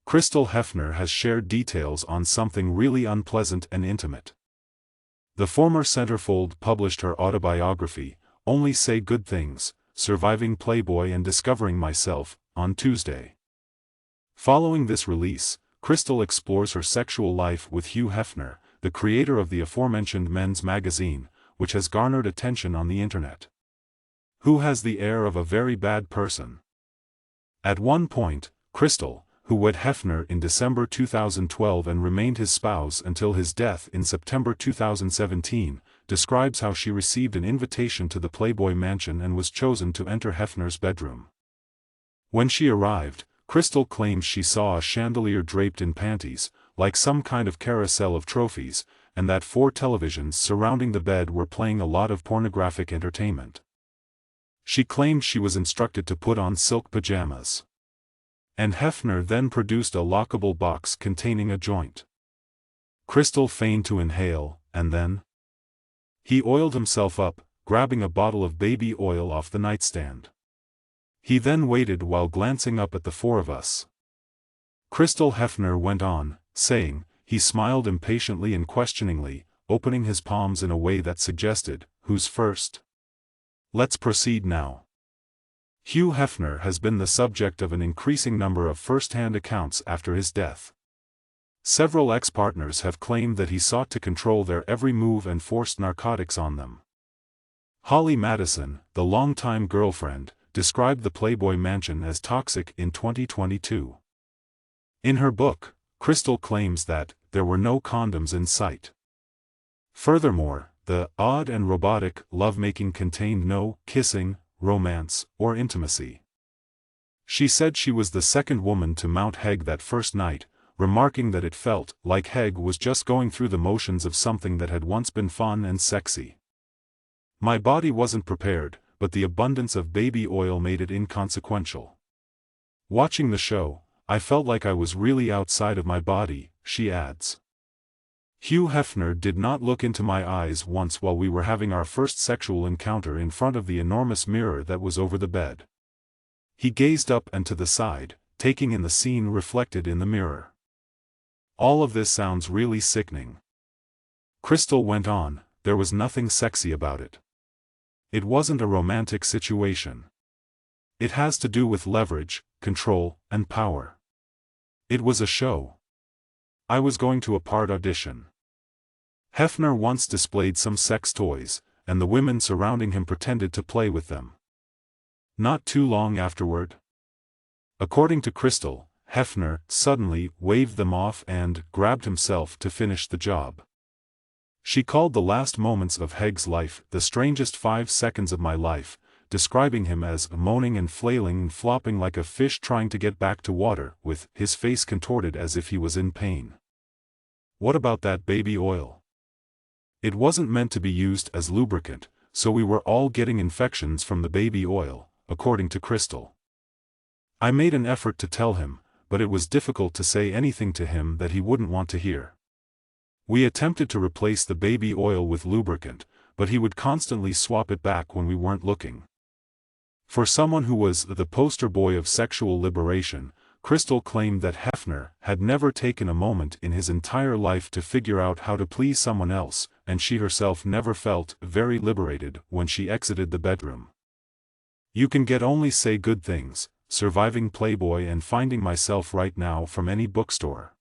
Crystal Hefner has shared details on something really unpleasant and intimate. The former centerfold published her autobiography, Only Say Good Things, Surviving Playboy and Discovering Myself, on Tuesday. Following this release, Crystal explores her sexual life with Hugh Hefner, the creator of the aforementioned men's magazine, which has garnered attention on the internet. Who has the air of a very bad person. At one point, Crystal, who wed Hefner in December 2012 and remained his spouse until his death in September 2017, describes how she received an invitation to the Playboy Mansion and was chosen to enter Hefner's bedroom. When she arrived, Crystal claims she saw a chandelier draped in panties, like some kind of carousel of trophies, and that 4 televisions surrounding the bed were playing a lot of pornographic entertainment. She claimed she was instructed to put on silk pajamas. And Hefner then produced a lockable box containing a joint. Crystal feigned to inhale, and then he oiled himself up, grabbing a bottle of baby oil off the nightstand. He then waited while glancing up at the 4 of us. Crystal Hefner went on, saying, he smiled impatiently and questioningly, opening his palms in a way that suggested, who's first? Let's proceed now. Hugh Hefner has been the subject of an increasing number of first-hand accounts after his death. Several ex-partners have claimed that he sought to control their every move and forced narcotics on them. Holly Madison, the longtime girlfriend, described the Playboy Mansion as toxic in 2022. In her book, Crystal claims that there were no condoms in sight. Furthermore, the odd and robotic lovemaking contained no kissing, romance, or intimacy. She said she was the second woman to mount Heg that first night, remarking that it felt like Heg was just going through the motions of something that had once been fun and sexy. My body wasn't prepared, but the abundance of baby oil made it inconsequential. Watching the show, I felt like I was really outside of my body, she adds. Hugh Hefner did not look into my eyes once while we were having our first sexual encounter in front of the enormous mirror that was over the bed. He gazed up and to the side, taking in the scene reflected in the mirror. All of this sounds really sickening. Crystal went on, there was nothing sexy about it. It wasn't a romantic situation. It has to do with leverage, control, and power. It was a show. I was going to a part audition. Hefner once displayed some sex toys, and the women surrounding him pretended to play with them. Not too long afterward, according to Crystal, Hefner suddenly waved them off and grabbed himself to finish the job. She called the last moments of Heg's life the strangest 5 seconds of my life, describing him as moaning and flailing and flopping like a fish trying to get back to water, with his face contorted as if he was in pain. What about that baby oil? It wasn't meant to be used as lubricant, so we were all getting infections from the baby oil, according to Crystal. I made an effort to tell him, but it was difficult to say anything to him that he wouldn't want to hear. We attempted to replace the baby oil with lubricant, but he would constantly swap it back when we weren't looking. For someone who was the poster boy of sexual liberation, Crystal claimed that Hefner had never taken a moment in his entire life to figure out how to please someone else, and she herself never felt very liberated when she exited the bedroom. You can get Only Say Good Things, Surviving Playboy and Finding Myself right now from any bookstore.